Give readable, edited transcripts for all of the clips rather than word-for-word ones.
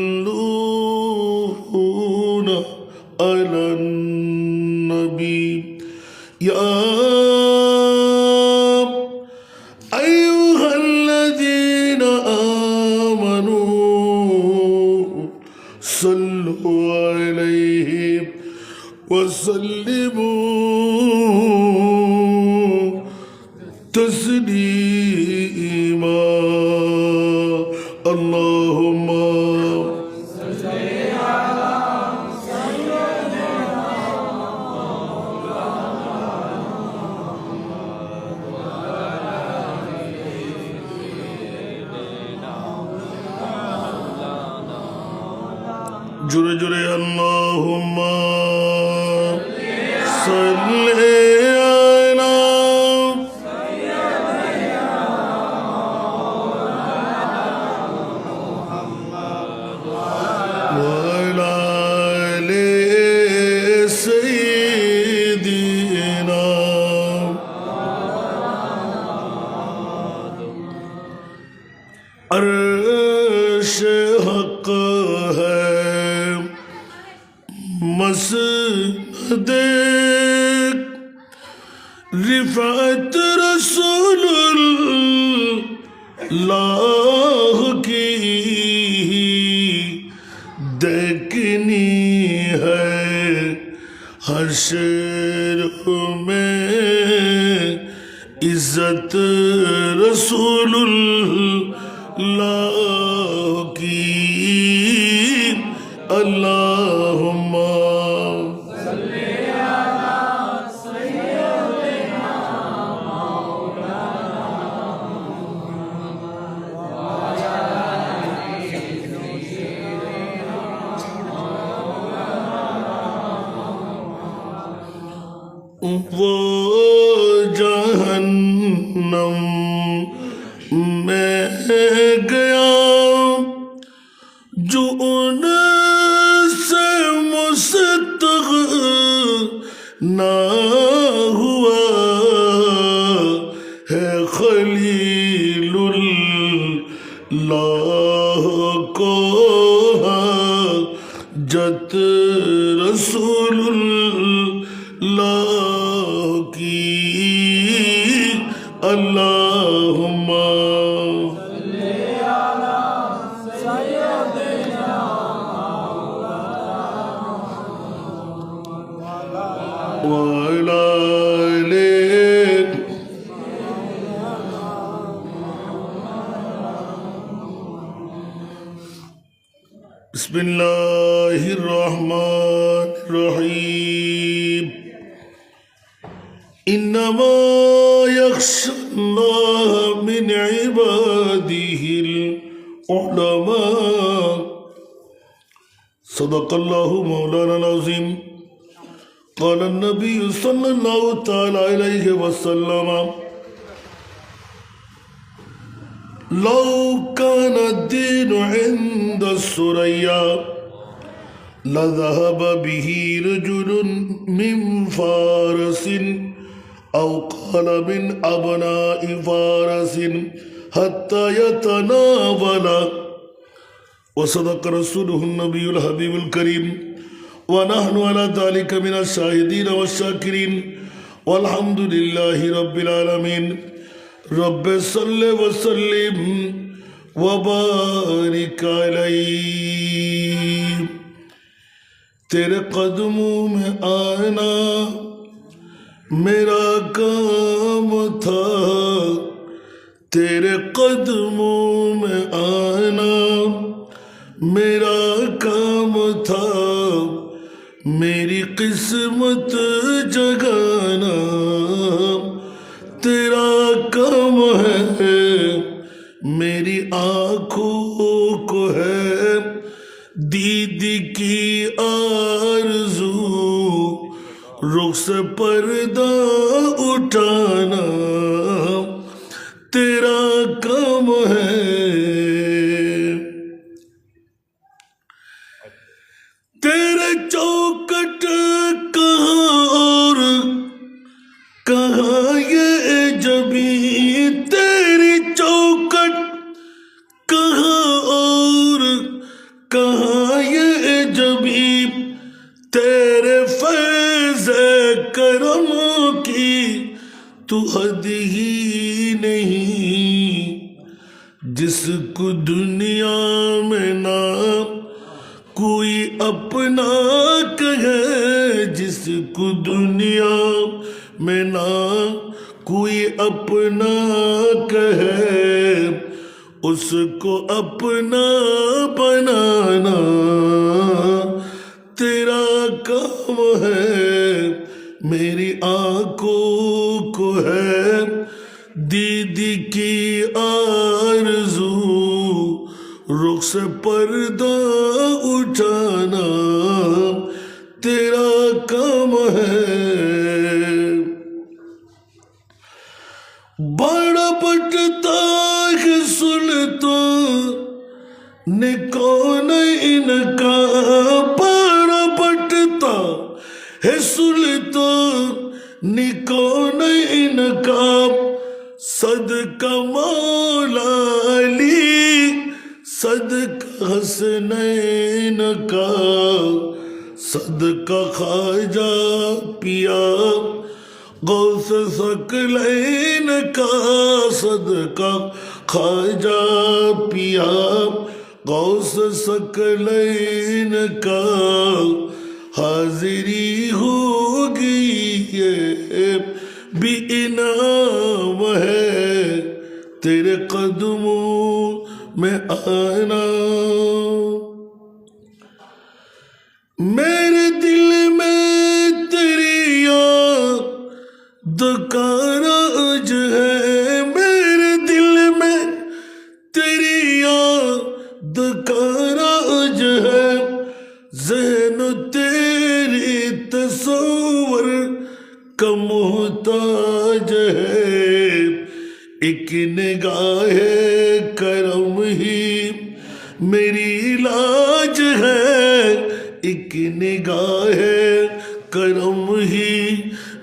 يصلون على النبي يا أيها الذين آمنوا صلوا عليه وسلموا تسليما اللهم صل على سيدنا جري جري اللهم صل على وعلى آل سيدنا अर्श हक है मसनद रिफात रसूलुल्लाह की देखनी है हश्र में इज्जत रसूलुल्लाह की अल्लाहुम्मा वो जहन्नम में गया जो उनसे मुस्तग़ना हुआ है खलीलुल्लाह को हजत रसूलुल्लाह की अल्लाहुम्मा وعلى آل بسم الله الرحمن الرحيم إنما يخشى الله من عباده العلماء صدق الله مولانا العظيم قال النبي صلى الله تعالى عليه وسلم لو كان الدين عند الثريا لذهب به رجل من فارس أو قال من أبناء فارس حتى يتناول وصدق رسوله النبي الحبيب الكريم ونحن على ذلك من الشاهدين والشاكرين والحمد لله رب العالمين رب صل وسلم وبارك عليه तेरे कदमों में आना मेरा काम था तेरे कदमों में आना मेरा काम था मेरी किस्मत जगाना तेरा काम है मेरी आँखों को है दीदी की आरज़ू रुख से पर्दा उठाना तेरा काम है तेरे चौकट कहाँ और कहाँ ये जबी तेरी चौकट कहाँ और कहाँ ये जबी तेरे फैज़ करम की तू हद ही नहीं। जिसको दुनिया में ना कोई अपना कहे, जिसको दुनिया में ना कोई अपना कहे, उसको अपना बनाना तेरा काम है। मेरी आंखों को है दीदी की आरज़ू, रुख से पर्दा उठाना तेरा काम है। बड़ा पटता है सुल्तान ने कौन इनका, बड़ा पटता है सुल्तान ने कौन इनका, सदका मौला अली सदका हसनैन का, सदका ख्वाजा पिया गौस सकलैन का, सदका ख्वाजा पिया गौस सकलैन का। हाजिरी होगी ये भी इनाम है तेरे कदमों में आना। मेरे दिल में तेरी याद का राज है, मेरे दिल में तेरी याद का राज है। ज़हन तेरी तस्वर का मोहताज है। एक निगाह करम ही मेरी इलाज है, एक निगाह करम ही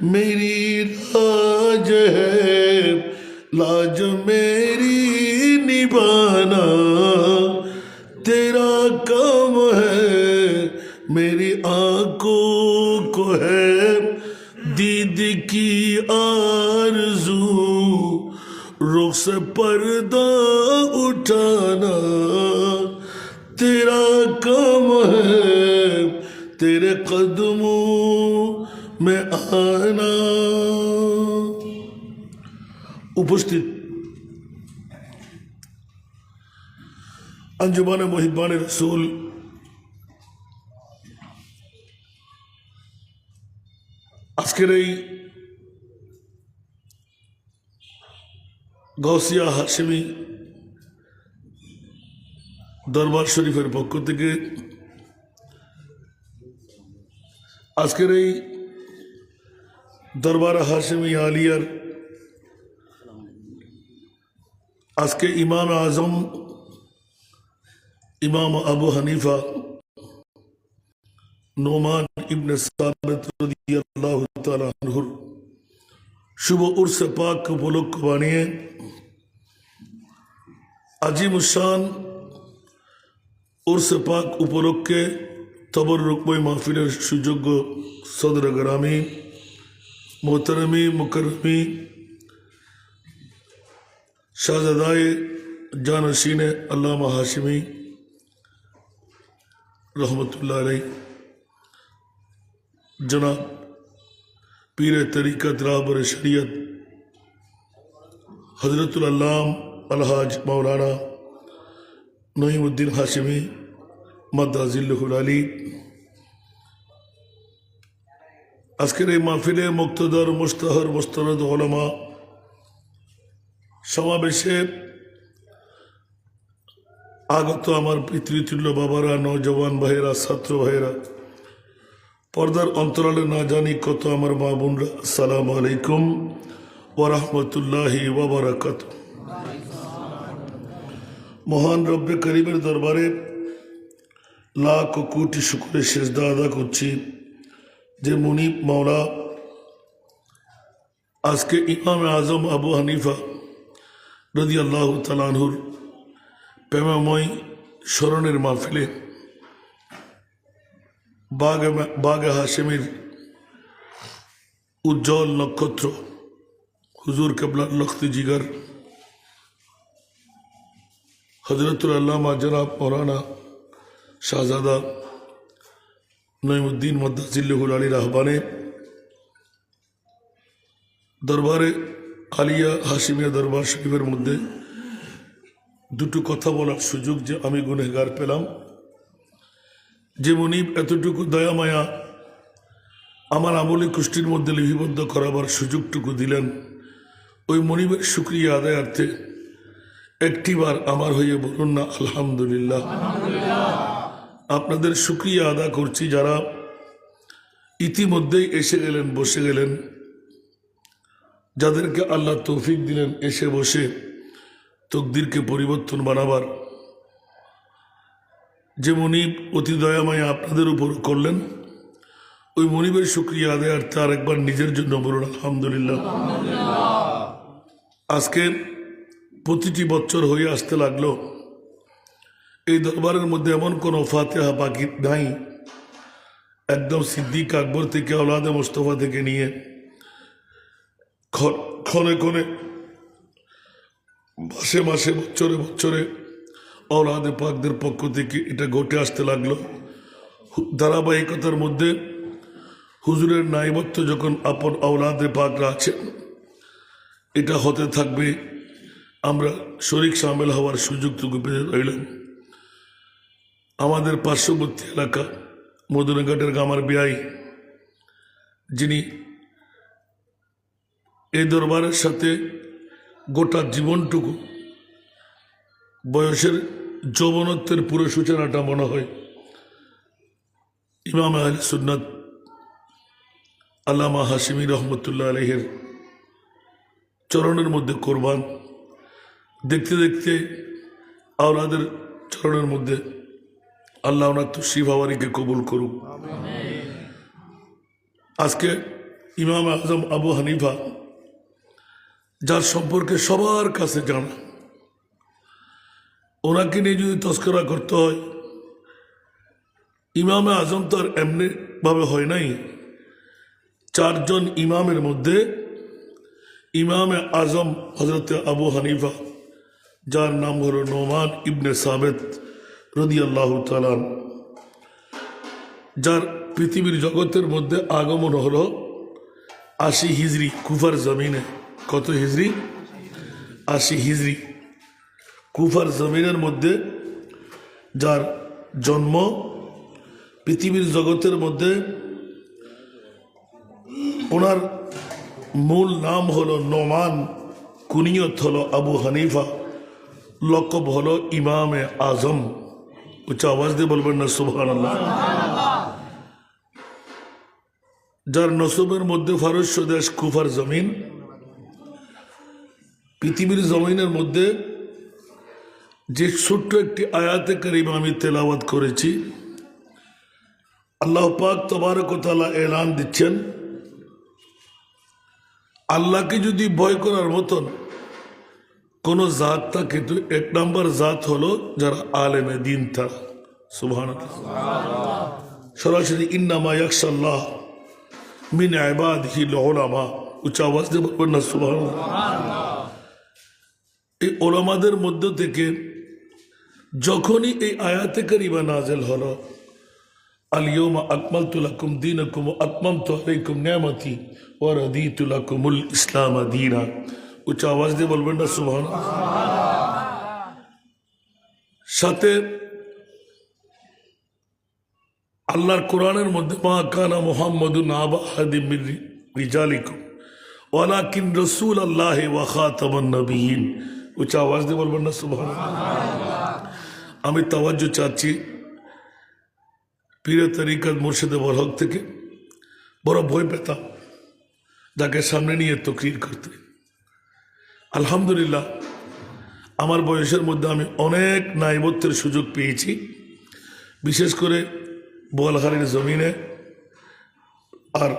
मेरी लाज है। लाज मेरी निभाना तेरा काम है। मेरी आंखों को है दीदी की आरज़ू, रुख से पर्दा उठाना तेरा काम है। तेरे कदमों में आना। उपस्थित अंजुमान मुहिब्बान रसूल আজকের এই গৌসিয়া হাশেমি দরবার শরীফের পক্ষ থেকে আজকের এই দরবার হাশেমি আলিয়ার আজকে ইমাম আজম ইমাম আবু হানিফা নোমান ইবনে সাবিত রাদিয়াল্লাহু তাআলা আনহুর শুভ উরস পাক উপলক্ষ বানিয়ে আজিমুশান উরস পাক উপলক্ষে তবররুকময় মাহফিলের সুযোগ্য সদর গ্রামী মোহতারমি মুকররমি শাহজাদায়ে জানশীনে আল্লামা হাশিমি रहमतुल्लाह अलैह जनाब पीर तरीक़त राहबर शरीयत हज़रतुल अल्लाम अलहाज मौलाना नईमुद्दीन हाशिमी मद्दाजिल्लुहुल अली আজকের এই মাহফিলে মুক্তদর মুস্তাহর মুস্তানদ উলামা সমাবেশে আগত আমার পিতৃতুল্য বাবারা, নওজওয়ান ভাইয়েরা, ছাত্র ভাইয়েরা, পর্দার অন্তরালে না জানি কত আমার মা বোনরা, আসসালামু আলাইকুম ওয়া রাহমাতুল্লাহি ওয়া বারাকাতুহু। মহান রব্বে করিমের দরবারে লাখ কোটি শুকরের সেজদা আদা করছি যে মুনিব মাওলা আজকে ইমাম আজম আবু হানিফা রাদিয়াল্লাহু তাআলা আনহুর প্রেমময় স্মরণের মাহফিলে বাগে হাশেমির উজ্জ্বল নক্ষত্র হুজুর কেবলার লখতি জিগার হজরতুল আল্লামা জনাব মৌলানা শাহজাদা নঈমুদ্দিন মদ্দাজিল্লুহুল আলীর আহ্বানে দরবারে আলিয়া হাশিমিয়া দরবার শরীফের মধ্যে দুটো কথা বলার সুযোগ যে আমি গুনেহগার পেলাম। যে মনিব এতটুকু দয়া মায়া আমার আমলি কুষ্টির মধ্যে লিপিবদ্ধ করাবার সুযোগটুকু দিলেন, ওই মনিবের শুকরিয়া আদায়ার্থে একটিবার আমার হয়ে বলুন না আলহামদুলিল্লাহ। আপনাদের শুকরিয়া আদা করছি যারা ইতিমধ্যেই এসে গেলেন, বসে গেলেন, যাদেরকে আল্লাহ তৌফিক দিলেন এসে বসে তকদিরকে পরিবর্তন বানাবার। যে মনিব অতি দয়াময় আপনাদের উপর করলেন, ওই মনিবের শুকরিয়া আদায়ার্থে আরেকবার নিজের জন্য বলুন আলহামদুলিল্লাহ। আজকে প্রতিটি বছর হয়ে আসতে লাগলো, এই দরবারের মধ্যে এমন কোনো ফাতিহা বাকি নাই। একদম সিদ্দিক আকবর থেকে আওলাদে মোস্তফা থেকে নিয়ে ক্ষণে ক্ষণে মাসে মাসে বছরে বছরে আওলাদে পাকদের পক্ষ থেকে এটা ঘটে আসতে লাগলো। ধারাবাহিকতার মধ্যে হুজুরের নাইবত্ব যখন আপন আওলাদে পাকরা আছেন, এটা হতে থাকবে। আমরা শরীক সামিল হওয়ার সুযোগটুকু পেয়ে রইলাম। আমাদের পার্শ্ববর্তী এলাকা মদুনাঘাটের গামার বিআই, যিনি এই দরবারের সাথে গোটা জীবনটুকু, বয়সের যৌবনত্বের পুরো সূচনাটা মনে হয় ইমাম আহলে সুন্নাত আল্লামা হাশিমি রহমতুল্লাহ আলাইহির চরণের মধ্যে কোরবান। দেখতে দেখতে আওলাদের চরণের মধ্যে আল্লাহ ওনার তশরিফ আওয়ারিকে কবুল করুক। আজকে ইমাম আজম আবু হানিফা, যার সম্পর্কে সবার কাছে জানা, ওনাকে নিয়ে যদি তস্করা করতে হয়, ইমামে আজম তো আর এমনি ভাবে হয় নাই। চারজন ইমামের মধ্যে ইমামে আজম হজরত আবু হানিফা, যার নাম হল নোমান ইবনে সাবেত রাদিয়াল্লাহু তাআলা, যার পৃথিবীর জগতের মধ্যে আগমন হল ৮০ হিজরি কুফার জমিনে। কত হিজরি? ৮০ হিজরি কুফার জমিনের মধ্যে যার জন্ম। পৃথিবীর জগতের মধ্যে ওনার মূল নাম হলো নোমান, কুনিয়ত হলো আবু হানিফা, লকব হলো ইমামে আজম। উচ্চ আওয়াজ দিয়ে বলবেন না সুবহানাল্লাহ। যার নসবের মধ্যে ফারস্য দেশ কুফার জমিন। পৃথিবীর জমিনের মধ্যে যে ছোট্ট একটি আয়াতে কারিমা আমি তেলাওয়াত করেছি, আল্লাহ পাক তবারক ওয়া তাআলা এলান দিচ্ছেন, আল্লাহকে যদি ভয় করার মতন কোন জাত থাকে তো এক নম্বর জাত হলো যারা আলেমে দিন তারা। সুবহানাল্লাহ। সরাসরি ইন্নামা ইয়াখশাল্লাহ মিন ইবাদিহিল উলামা। উচ্চ আওয়াজ দিয়ে বলবেন না সুবহানাল্লাহ। এই ওলামাদের মধ্য থেকে যখনই এই আয়াতে কারিমা নাযিল হলো, আল ইয়াউমা আকমালতু লাকুম দীনাকুম ওয়া আতমামতু আলাইকুম নি'মাতি ওয়া রাদিতু লাকুমুল ইসলাম দীনা। উচ্চ আওয়াজ দিয়ে বলবেন না সুবহানাল্লাহ। সাথে আল্লাহর কোরআনের মধ্যে মা কানা মুহাম্মাদুন আবা আহাদিম মিন রিজালিকুম ওয়ালাকিন রাসূলুল্লাহি ওয়া খাতামান নবিয়্যিন। উচ্চ আওয়াজ দিয়ে বলবেন না সুবহানাল্লাহ। আমি তাওয়াজ্জু চাচ্ছি পীরে তরিকত মুর্শিদে বরহক থেকে। বড় ভয় পেতাম যাকে সামনে নিয়ে তকরির করতে। আলহামদুলিল্লাহ, আমার বয়সের মধ্যে আমি অনেক নাইবত্বের সুযোগ পেয়েছি, বিশেষ করে বোয়ালখালীর জমিনে আর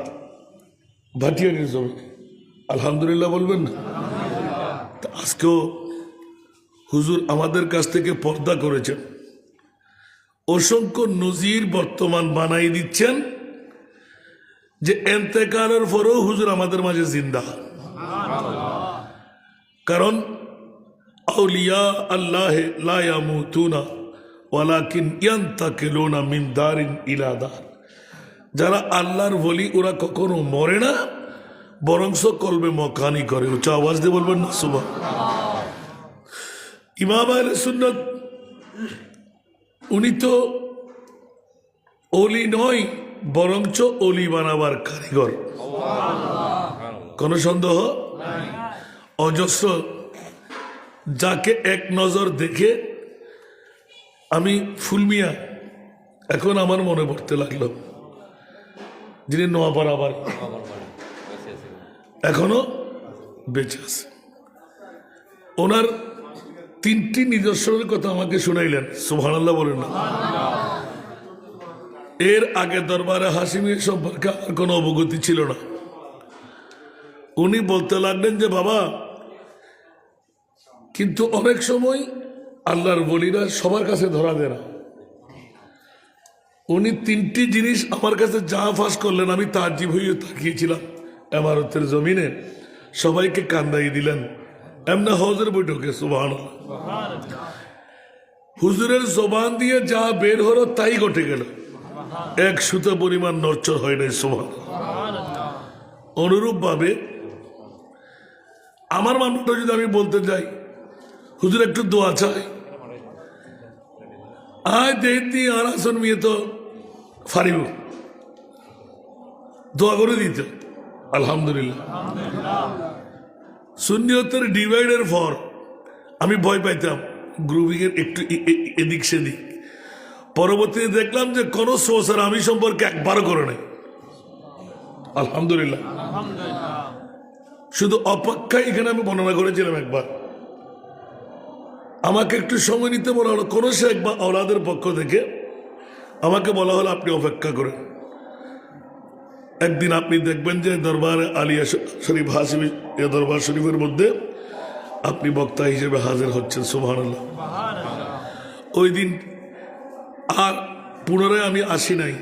ভাটিয়ারির জমিনে। আলহামদুলিল্লাহ বলবেন না? আজকেও হুজুর আমাদের কাছ থেকে পর্দা করেছেন। অসংখ্য নজির বর্তমান বানাই দিচ্ছেন যে এন্তেকালের পরেও হুজুর আমাদের মাঝে জিন্দা। কারণ আউলিয়া আল্লাহ লা ইয়ামুতুনা ওয়ালাকিন ইয়ান্তাকিলুনা মিন দারিন ইলা দার। যারা আল্লাহর ওলি ওরা কখনো মরে না, বরংস কলবে মকানি করে। উচ্চ আওয়াজ দিয়ে বলবেন না সুবহানাল্লাহ। ইমাম আহলে সুন্নাত উনি তো ওলি নয়, বরঞ্চ ওলি বানাবার কারিগর, কোনো সন্দেহ। অজস্র যাকে এক নজর দেখে আমি ফুলমিয়া এখন আমার মনে পড়তে লাগলো, যিনি নোয়াপাড়া আবার এখনো বেঁচে আছে। ওনার 3টি নিদর্শনের কথা আমাকে শুনাইলেন, সুবহানাল্লাহ বলেন না। এর আগে দরবারে হাশিমি সম্পর্কে আমার কোনো অবগতি ছিল না। উনি বলতে লাগলেন যে বাবা, কিন্তু অনেক সময় আল্লাহর ওলিরা সবার কাছে ধরা দেয় না। উনি 3টি জিনিস আমার কাছে যা ফাঁস করলেন, আমি তাজ্জিব হয়ে তাকিয়েছিলাম। ইমারতের জমিনে সবাইকে কান্দাই দিলেন এমনি হজের বৈঠকে, সুবহানাল্লাহ। হুজুরের জবান দিয়ে যা বের হলো তাই ঘটে গেল, এক সুতা পরিমাণ নড়চড় হয় নাই, সুবহানাল্লাহ। অনুরূপ ভাবে আমার মানুষটা যদি আমি বলতে যাই হুজুর একটু দোয়া চাই, আয় দেখি আর আসন মিয়ে তো ফারিব দোয়া করে দিত, আলহামদুলিল্লাহ। সুন্নিয়তের ডিভাইডের পর আমি ভয় পাইতাম গ্রুপিং এর একটু এদিক সেদিক। পরবর্তীতে দেখলাম যে কোন সোর্সের আমি সম্পর্কে একবারও করে নাই, আলহামদুলিল্লাহ। শুধু অপেক্ষায় এখানে আমি বর্ণনা করেছিলাম একবার, আমাকে একটু সময় নিতে বলা হলো কোন শেখ বা আওলাদের পক্ষ থেকে, আমাকে বলা হলো আপনি অপেক্ষা করেন, একদিন আপনি দেখবেন যে দরবারে আলিয়া শরীফ হাশিমি দরবার শরীফের মধ্যে আপনি বক্তা হিসেবে হাজির হচ্ছেন, সুবহানাল্লাহ। ওই দিন আর পুনরায় আমি আসি নাই।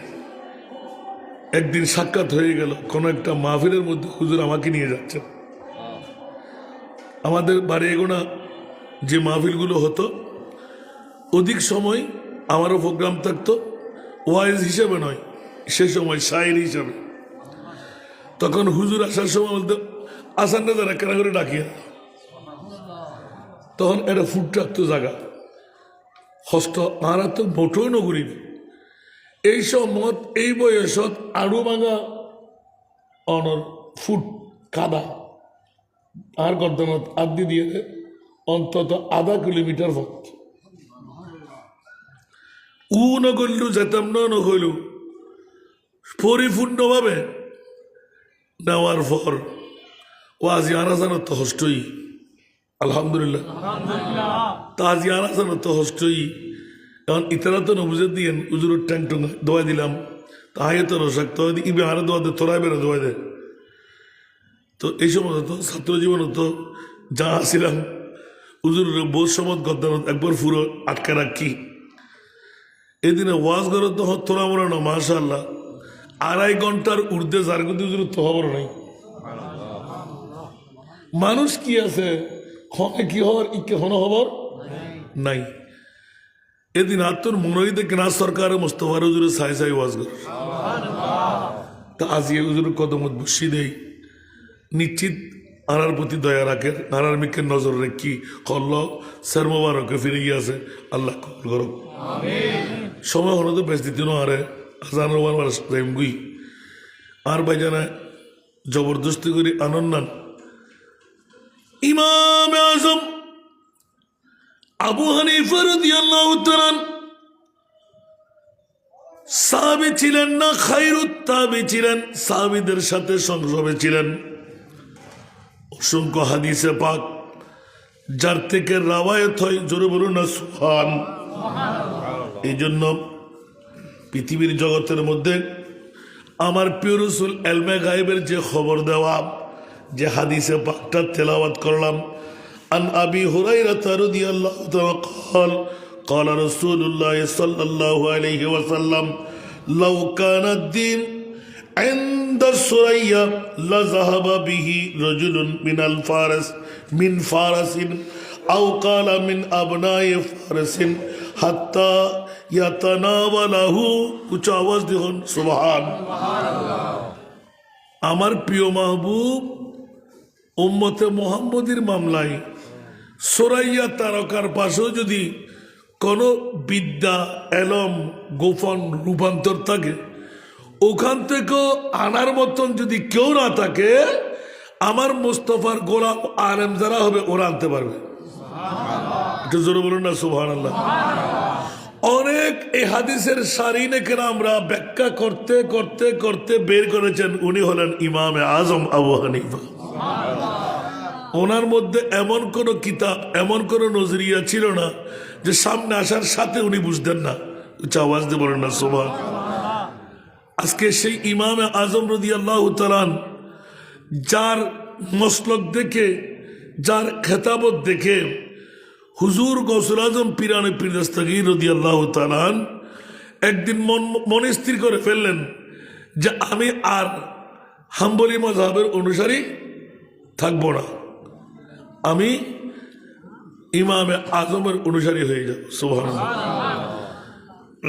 একদিন সাক্ষাৎ হয়ে গেল কোন একটা মাহফিলের মধ্যে, হুজুর আমাকে নিয়ে যাচ্ছেন। আমাদের বাড়ি এগোনা যে মাহফিলগুলো হতো অধিক সময় আমারও প্রোগ্রাম থাকতো, ওয়াইজ হিসেবে নয়, সে সময় শায়েরি হিসাবে। তখন হুজুর আসার সময় বলতো আসান না যারা কেনা করে ডাকিয়ে, তখন একটা ফুট রাখতো জায়গা হস্ত আরা তো মোটেও নগরী। এই সময় এই বয়সত আড়ু ভাঙা অনর ফুট কাদা আর গদ্দানত আদি দিয়ে অন্তত আধা কিলোমিটার পথ উ নগরলু যেতাম না নগরল পরিপূর্ণভাবে নেওয়ার পর ও আজি আনা জানো তো হষ্টই, আলহামদুলিল্লাহ। তা আজি আনা জানো তো হষ্টই। এখন ইতারা তো নবুজে দিয়ে উজুরের ট্যাং টুং দোয়া দিলাম, তাহাই তো রসাক তো ইবে আরো দোয়া দে, তোরাই বেরো দোয়া দে। তো এই সময় তো ছাত্র জীবন তো যা আসিলাম উজুরের বোধ সমত গদ্দানত একবার পুরো আটকে রাখি। এদিনে ওয়াজ করো তো তোরা মনে না, মাশাআল্লাহ 2.5 ঘন্টার ঊর্ধ্বে জারগুদি উজুর তো খবর নাই। মানুষ কি আছে হনে কি হওয়ার ইকে হন খবর নাই। এদিন আত্মর মনোনীত কেনা সরকার মোস্তফার হুজুরে সাই সাই ওয়াজ কর, তা আজি হুজুর কদমত বসি দেই, নিশ্চিত আনার প্রতি দয়া রাখেন, আনার মিকের নজর রেখি কল্ল স্যার মোবারকে ফিরে গিয়েছে, আল্লাহ কবুল করুক। সময় হলো তো বেশ দিত না, আরে হাজার গুই আর ভাইজানা জবরদস্তি করি আনন্দান। ইমাম আজম আবু হানিফা রাদিয়াল্লাহু তাআলা সাহাবী ছিলেন না, খায়রুত তাবী ছিলেন, সাহাবীদের সাথে সংসবে ছিলেন। অসংখ্য হাদিসে পাক যার থেকে রাওয়ায়াত হয়, জোরে বলুন না সুবহান। এই জন্য পৃথিবীর জগতের মধ্যে আমার প্রিয় রাসূল ইলমে গায়বের যে খবর দেওয়া, যে হাদিসে পাকটা তেলাওয়াত করলাম, আন আবি হুরায়রা রাদিয়াল্লাহু তাআলা قال قال رسول الله صلى الله عليه وسلم لو كان الدين عند السرية لذهب به رجل من الفارس من فارس أو قال من أبناء فارس حتى يتناوله कुछ आवाज দেখুন সুবহান আমার প্রিয় মাহবুব উম্মতে মুহাম্মদীর মামলায় সুরাইয়া তারকার পাশেও যদি কোনো বিদ্যা এলম গোপন রূপান্তর থাকে ওখান থেকেও আনার মতন যদি কেউ না থাকে আমার মুস্তাফার গোলাম আলেম যারা হবে ওরা আনতে পারবে একটু জোরে বলুন না সুবহানাল্লাহ অনেক এই হাদিসের সারিনে কেরামরা ব্যাখ্যা করতে করতে করতে বের করেছেন উনি হলেন ইমামে আজম আবু হানিফা ওনার মধ্যে এমন কোন কিতাব এমন কোন নজরিয়া ছিল না যে সামনে আসার সাথে উনি বুঝতেন না আওয়াজ দিয়ে বলেন না সুবহান আজকে সেই ইমামে আজম রাদিয়াল্লাহু তাআলা যার মসলক দেখে যার খেতাবত দেখে হুজুর গৌসুল আজম পিরানে পীর দস্তগীর রাদিয়াল্লাহু তাআলা একদিন মন স্থির করে ফেললেন যে আমি আর হাম্বলি মাযহাবের অনুসারী থাকবো না আমি ইমামে আজমের অনুসারী হয়ে যাব সুবহানাল্লাহ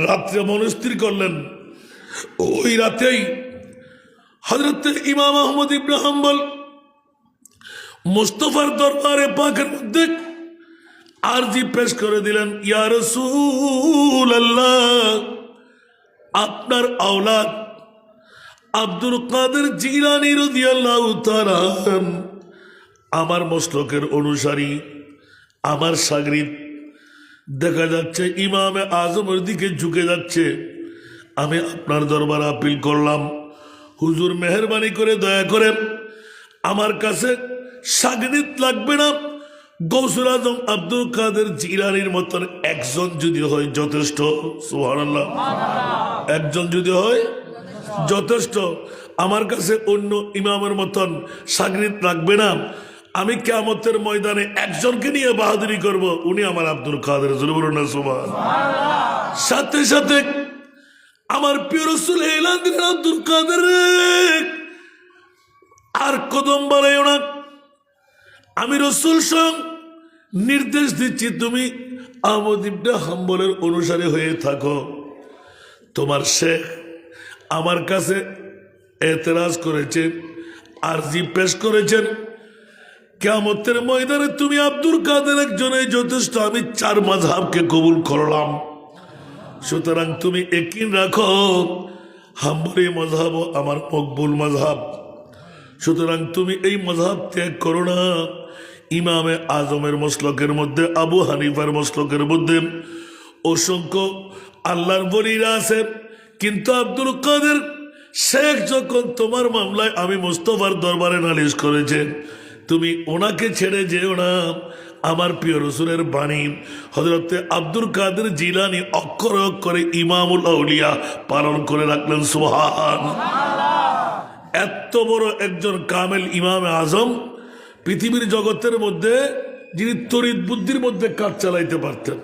রাত্রে মন স্থির করলেন ওই রাতেই হযরত ইমাম আহমদ ইবনে হাম্বল মুস্তাফার দরবারে পাকের মধ্যে আরজি পেশ করে দিলেন ইয়া রাসূলুল্লাহ আপনার আওলাদ আব্দুল কাদের জিলানী রাদিয়াল্লাহু তাআলা আমার মসলকের অনুসারী আমার শাগরিদ দেখা যাচ্ছে ইমামে আজমের দিকে ঝুঁকে যাচ্ছে আমি আপনার দরবারে আপিল করলাম হুজুর মেহেরবানি করে দয়া করে আমার কাছে শাগরিদ লাগবে না গৌসুল আজম আব্দুল কাদের জিলানীর মতন একজন যদি হয় যথেষ্ট সুবহানাল্লাহ একজন যদি হয় যথেষ্ট আমার কাছে অন্য ইমামের মতন শাগরিদ লাগবে না আমি কিয়ামতের ময়দানে একজনকে নিয়ে বাহাদুরি করব উনি আমার আব্দুল কাদের সুবহানাল্লাহ সাথে সাথে আমার প্রিয় রাসূল এলান দিলেন আব্দুল কাদের আর কদম বাড়াইও না আমি রাসূল স্বয়ং নির্দেশ দিচ্ছি তুমি আহমদ ইবনে হাম্বলের অনুসারী হয়ে থাকো তোমার শেখ আমার কাছে এতরাজ করেছে আরজি পেশ করেছেন কিয়ামতের ময়দানে তুমি আব্দুল কাদের একজনে যথেষ্ট আমি চার মাযহাবকে কবুল করলাম সুতরাং তুমি একই রাখো হাম্বলি মাযহাব আমার মকবুল মাযহাব সুতরাং তুমি এই মাযহাব ত্যাগ করো না ইমামে আজমের মসলকের মধ্যে আবু হানিফার মসলকের মধ্যে অসংখ্য আল্লাহর ওলিরা আছে কিন্তু আব্দুল কাদের শেখ যখন তোমার মামলায় আমি মুস্তাফার দরবারে নালিশ করেছে তুমি ওনাকে ছেড়ে যেও না আমার প্রিয় রাসূলের বাণী হযরতে আব্দুল কাদের জিলানী অক্ষরে অক্ষরে ইমামুল আউলিয়া পালন করে রাখলেন সুবহানাল্লাহ এত বড় একজন কামেল ইমামে আজম পৃথিবীর জগতের মধ্যে যিনি তড়িৎ বুদ্ধির মধ্যে কাজ চালাইতে পারতেন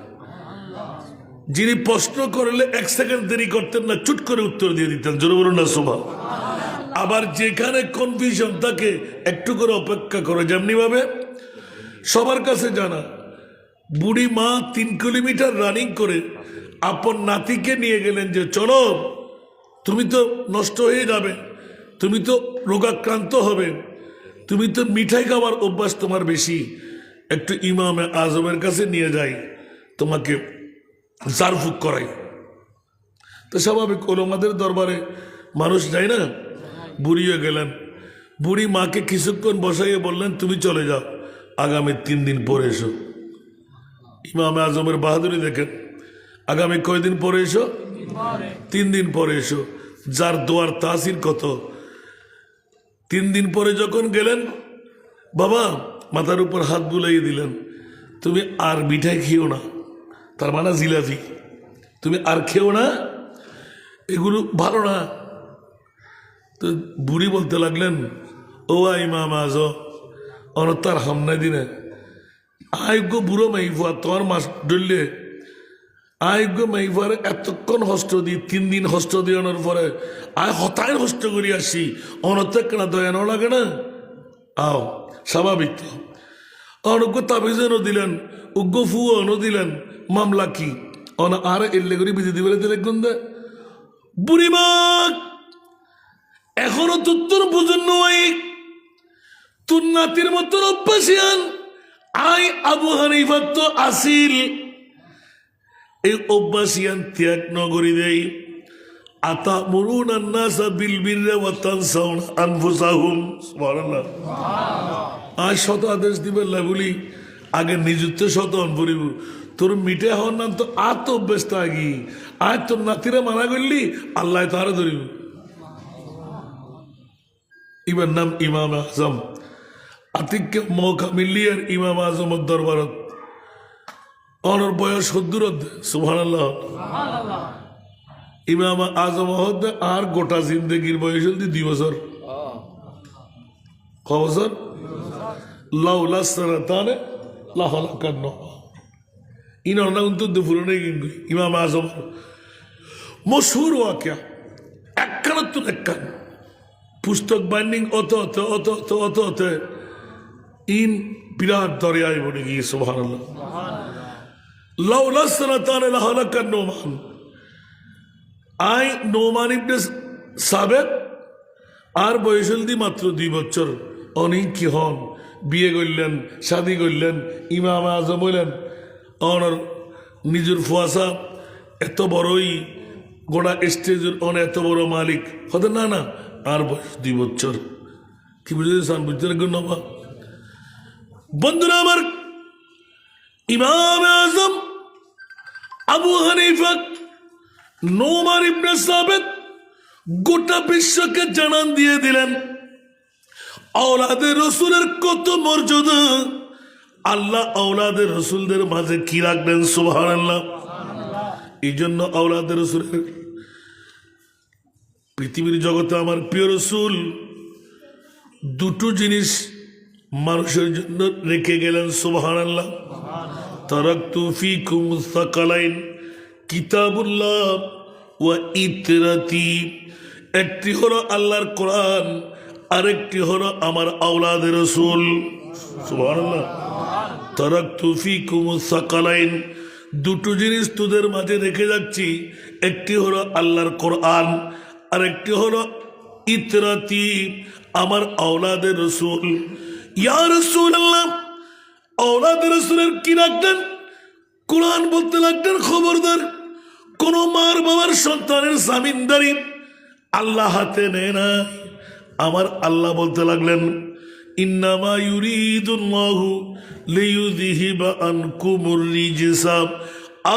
যিনি প্রশ্ন করলে এক সেকেন্ড দেরি করতেন না চুট করে উত্তর দিয়ে দিতেন জোরে বলুন না সুবহানাল্লাহ আবার যেখানে কনফিউশন থাকে একটু করে অপেক্ষা করে যেমনি ভাবে সবার কাছে জানা বুড়ি মা 3 কিলোমিটার রানিং করে আপন নাতিকে নিয়ে গেলেন যে চলো তুমি তো নষ্ট হয়ে যাবে তুমি তো রোগাক্রান্ত হবে তুমি তো মিঠাই খাওয়ার অভ্যাস তোমার বেশি একটু ইমামে আজমের কাছে নিয়ে যাই তোমাকে জারফুক করাই তো স্বাভাবিক ওলামাদের দরবারে মানুষ যায় না বুড়ি হয়ে গেলেন বুড়ি মাকে কিছুক্ষণ বসাইয়ে বললেন তুমি চলে যাও আগামী 3 দিন পরে এসো ইমামে আজমের বাহাদুরি দেখেন আগামী কয়দিন পরে এসো 3 দিন পরে এসো যার দোয়ার তাসির কত 3 দিন পরে যখন গেলেন বাবা মাথার উপর হাত বুলাইয়ে দিলেন তুমি আর মিঠাই খেও না তার মানে জিলাপি তুমি আর খেও না এগুলো ভালো না তো বুড়ি বলতে লাগলেন ও ইমাম আজম অনতার হামনাই দিনে আয়োগ্য বুড়ো মাইফা তোমার মাস ডললে আয়োগ্য মাইফারে এতক্ষণ হস্ত দিই 3 দিন হস্ত দিয়ানোর পরে আয় হতায় হস্ত করি আসি অনত্যাগ না দয়ানো লাগে না আও স্বাভাবিক তো অনজ্ঞ তাবিজেনও দিলেন উগ্র ফুয়ানো দিলেন মামলা কি অন আর এল্লে করে বিধি দিবে দেখুন দে বুড়িমা এখনো তোর প্রজন্ম তোর নাতির মতন অভ্যাসিয়ান আই আবু হানিফা তো আসিল এই অভ্যাসিয়ান ত্যাগ নগরী দেই আতা মরুন আন্নাসা বিল বিররে ওয়া তানসাউনা আনফুসাহুম সুবহানাল্লাহ আজ শত আদেশ দিবেন বলি আগে নিযুক্ত শত অনপরিব তোর মিটে হন না তো আর তো অভ্যেস থাকি আজ তোর নাতিরা মানা করলি আল্লাহ তারা ধরিব ইমার নাম ইমাম আজম আতিককে মৌকা মিললি আর ইমাম আজমের দরবারত অনর বয়স 70 সুবহানাল্লাহ ইমাম আজম হতে আর গোটা জিন্দগির বয়স হল 2 বছর ক বছর লাউলা সানাতানে লাহলাকান ইনার না উন্তর দুপুরে কিন্তু ইমাম আজম মশহুর ওয়াকিয়া একখানাত্তর একখান পুস্তক বাইন্ডিং অত অত অত অত অত অত ইন বিরাট দরিয়ায় বনে গিয়ে সুবহানাল্লাহ লাউলা সানাতানে লাহলাকান নোমান আই নোমান ইবনে সাবেক আর বয়স হল মাত্র 2 বছর অনেক কি হন বিয়ে করলেন শাদি করলেন ইমাম আজম হইলেন অনর নিজের ফুয়াশা এত বড়ই গোড়া স্টেজের অনেক এত বড় মালিক হতে না না আর বয়স 2 বছর কি বুঝেছেন বুঝতে রাখবেন না বন্ধুরা আমার ইমাম আজম আবু হানিফা নোমান ইবনে সাবেত গোটা বিশ্বকে জানান দিয়ে দিলেন আওলাদের রসুলের কত মর্যাদা আল্লাহ আওলাদের রসুলদের মাঝে কি রাখবেন সুবহানাল্লাহ এই জন্য আওলাদের রসুলের পৃথিবীর জগতে আমার প্রিয় রসুল 2টো জিনিস মানুষের জন্য রেখে গেলেন সুবহানাল্লাহ তারাকতু ফীকুম সাকালাইন কিতাবুল্লাহ ওয়া ইতরাতি একটি হলো আল্লাহর কোরআন আরেকটি হলো আমার আওলাদের রাসূল সুবহানাল্লাহ তারাকতু ফীকুম সাকালাইন 2টো জিনিস তোদের মাঝে রেখে যাচ্ছি একটি হলো আল্লাহর কোরআন আরেকটি হলো ইতরাতি আমার আওলাদের রাসূল ইয়া রাসূলুল্লাহ আওলাদের রাসূলের কি রাখতেন কোরআন বলতে লাগতেন খবরদার কোন মার বাবার সন্তানের জামিনদারি আল্লাহ হাতে নেয় না আমার আল্লাহ বলতে লাগলেন ইন্নামা ইউরিদুল্লাহু লিইউযহিবা আনকুমুর রিজসা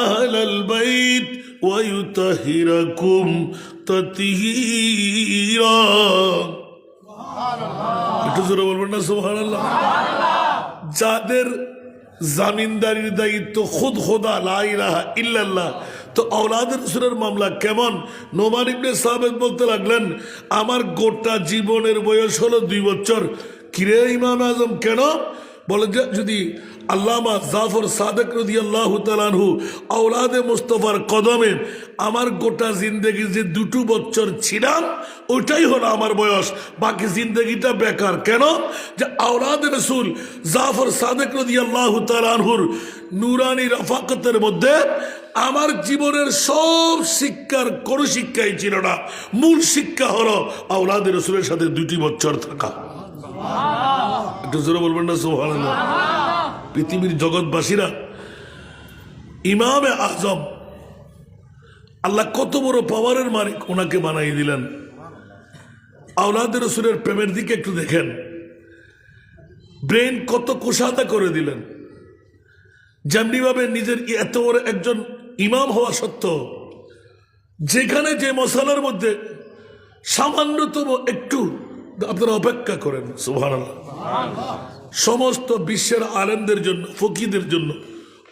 আহলাল বাইত ওয়া ইউতাহিরাকুম তাতহীরা সুবহানাল্লাহ একটু জোরে বলবেন না সুবহানাল্লাহ যাদের জামিনদারির দায়িত্ব খুদ খোদা লা ইলাহা ইল্লাল্লাহ তো আওলাদের রাসূলের মামলা কেমন নোমান ইবনে সাবেত বলতে লাগলেন আমার গোটা জীবনের বয়স হলো 2 বছর কিরে ইমাম আজম কেন বলে যদি আল্লামা জাফর সাদেক রাদিয়াল্লাহু তাআলা আনহু আওলাদে মুস্তাফার কদমে আমার গোটা জিন্দেগি যে 2টো বছর ছিলাম ওইটাই হলো আমার বয়স বাকি জিন্দেগিটা বেকার কেন যে আওলাদে রাসূল জাফর সাদেক রাদিয়াল্লাহু তাআলা আনহুর নূরানি রাফাকতের মধ্যে আমার জীবনের সব শিক্ষার কোনো শিক্ষাই ছিল না মূল শিক্ষা হলো আওলাদে রাসূলের সাথে 2টি বছর থাকা একটু জোরে বলবেন না সুবহানাল্লাহ পৃথিবীর জগৎবাসীরা ইমামে আজম আল্লাহ কত বড় পাওয়ারের মালিক ওনাকে বানাই দিলেন আওলাদের রাসূলের প্রেমের দিকে একটু দেখেন ব্রেন কত কুশাদা করে দিলেন যেমনি ভাবে নিজের এত বড় একজন ইমাম হওয়া সত্ত্বেও যেখানে যে মশালার মধ্যে সামান্যতম একটু আপনারা অপেক্ষা করেন সুবহানাল্লাহ সমস্ত বিশ্বের আলেমদের জন্য ফকিদের জন্য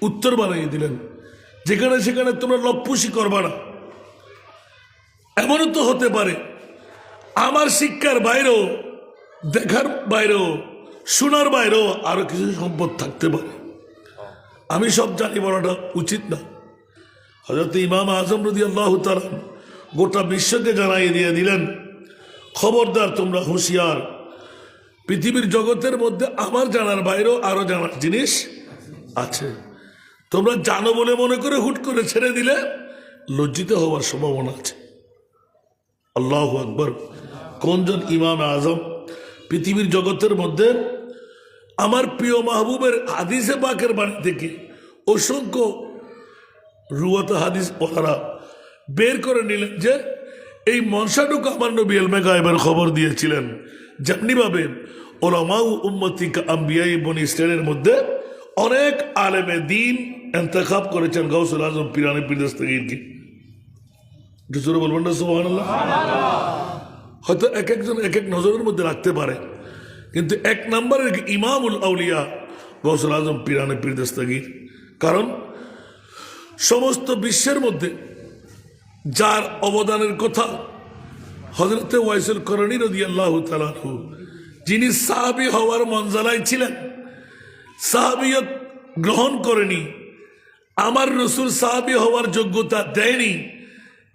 উত্তর বানিয়ে দিলেন যেখানে সেখানে তোমরা লপ্পুসি করবা না এমনও তো হতে পারে আমার শিক্ষার বাইরেও দেখার বাইরেও শোনার বাইরেও আরো কিছু সম্পদ থাকতে পারে আমি সব জানি বলাটা উচিত না হযরত ইমাম আজম রাদিয়াল্লাহু তাআলা গোটা বিশ্বকে জানাই দিয়ে দিলেন, খবরদার তোমরা হুঁশিয়ার, পৃথিবীর জগতের মধ্যে আমার জানার বাইরেও আরো জানার জিনিস আছে। তোমরা জানো বলে মনে করে হুট করে ছেড়ে দিলে লজ্জিত হওয়ার সম্ভাবনা আছে। আল্লাহু আকবার। কোনজন ইমাম আজম পৃথিবীর জগতের মধ্যে আমার প্রিয় মাহবুবের হাদিসে পাকের বাণী থেকে অসংখ্য রুয়াত হাদিস ওনারা বের করে নিলেন যে এই মনসাটুকু আমার নবী ইলমে গায়বের খবর দিয়েছিলেন। যেমনিভাবে ওলামা উম্মতি আম্বিয়ায়ে বনি ইসরাইলের মধ্যে অনেক আলেমে দিন ইন্তেখাব করেছেন গাউসুল আজম পীরানি পীর দস্তগীরকে। একটু জোরে বলবেন না সুবহানাল্লাহ? হয়তো এক একজন এক এক নজরের মধ্যে রাখতে পারে, কিন্তু এক নম্বরের ইমামুল আউলিয়া গাউসুল আজম পীরানি পীর দস্তগীর। কারণ সমস্ত বিশ্বের মধ্যে যার অবদানের কথা হযরতে ওয়াইসুল করনী রাদিয়াল্লাহু তাআলা আনহু, যিনি সাহাবী হওয়ার মঞ্জালায় ছিলেন, সাহাবিয়ত গ্রহণ করেনি, আমার রসুল সাহাবী হওয়ার যোগ্যতা দেয়নি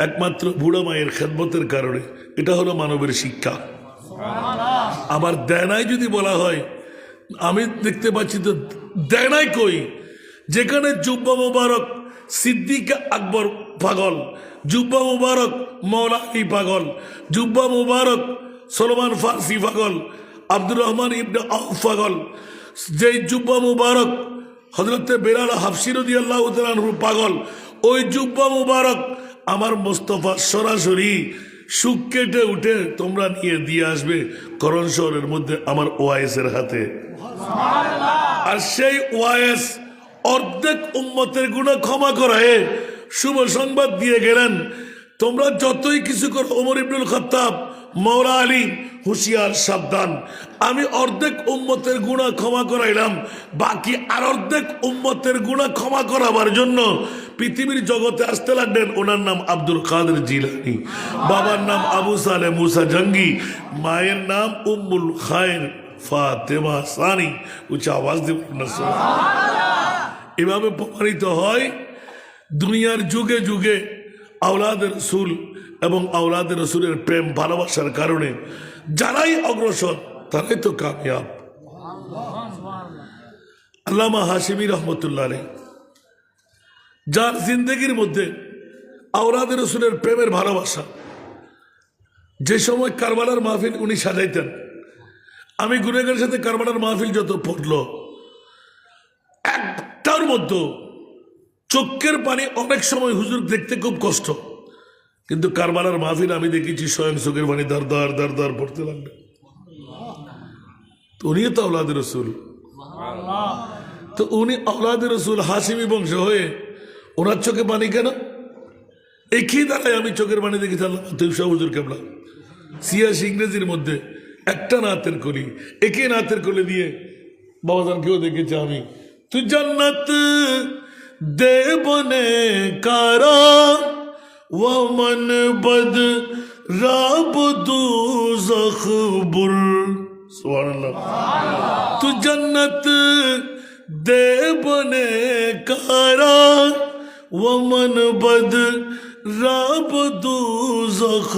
একমাত্র বুড়া মায়ের খেদমতের কারণে। এটা হলো মানবের শিক্ষা। আবার দেয় নাই যদি বলা হয়, আমি দেখতে পাচ্ছি তো দেয় নাই কই। যেখানে জুব্বা মুবারক সিদ্দিক আকবর পাগল, জুব্বা মুবারক মৌলা আলী পাগল, জুব্বা মুবারক সলমান ফারসি পাগল, আব্দুর রহমান ইবনে আউফ পাগল, যেই জুব্বা মুবারক হযরতে বেলাল হাবশী রাদিয়াল্লাহু তাআলা আনহু পাগল, ওই জুব্বা মুবারক আমার মোস্তফা সরাসরি সুখ কেটে উঠে তোমরা নিয়ে দিয়ে আসবে করণ শহরের মধ্যে আমার ওয়াইসের হাতে। আর সেই ওয়াইস অর্ধেক উম্মতের গুনাহ ক্ষমা করায় শুভ সংবাদ দিয়ে গেলেন, তোমরা যতই কিছু করো ওমর ইবনুল খাত্তাব, মৌলা আলী, হুঁশিয়ার সাবধান, আমি অর্ধেক উম্মতের গুনাহ ক্ষমা করাইলাম, বাকি আর অর্ধেক উম্মতের গুনাহ ক্ষমা করাবার জন্য পৃথিবীর জগতে আসতে লাগলেন। ওনার নাম আব্দুল কাদের জিলানী, বাবার নাম আবু সালেহ মুসা জঙ্গি, মায়ের নাম উম্মুল খায়ের ফাতেমা সানি। উচ্চ আওয়াজ দেবেন না। এভাবে প্রমাণিত হয় দুনিয়ার যুগে যুগে আওলাদের রসুল এবং আওলাদের রসুলের প্রেম ভালোবাসার কারণে যারাই অগ্রসর তারাই তো কামিয়াব। আল্লামা হাশিমি রহমতুল্লাহ আলাইহি, যার জিন্দগির মধ্যে আওলাদের রসুলের প্রেমের ভালোবাসা, যে সময় কারবালার মাহফিল উনি সাজাইতেন, আমি গুনেগারের সাথে কারবালার মাহফিল যত পড়লো একটার মধ্যে চোখের পানি অনেক সময় হুজুর দেখতে খুব কষ্ট, কিন্তু কারবালার মাহফিল আমি দেখেছি স্বয়ং চোখের পানি দার দার দার দার পড়তে লাগবে। তো উনিও তো আওলাদের রসুল, তো উনি আওলাদের রসুল হাশিমি বংশ হয়ে ওনার চোখে পানি কেন? একই দ্বারাই আমি চোখের পানি দেখেছি আল্লাহ তৈফা হুজুর কেবলা সিয়াসি ইংরেজির মধ্যে একটা নাতের কলি, একে নাতের কলি দিয়ে বাবাজান কেউ দেখেছি আমি, তু জন্নত দে বনে কারা ও মন বদ রাব দুজখ বুর। সুবহানাল্লাহ। তু জন্নত দে বনে কারা ও মন বদ রাব দুজখ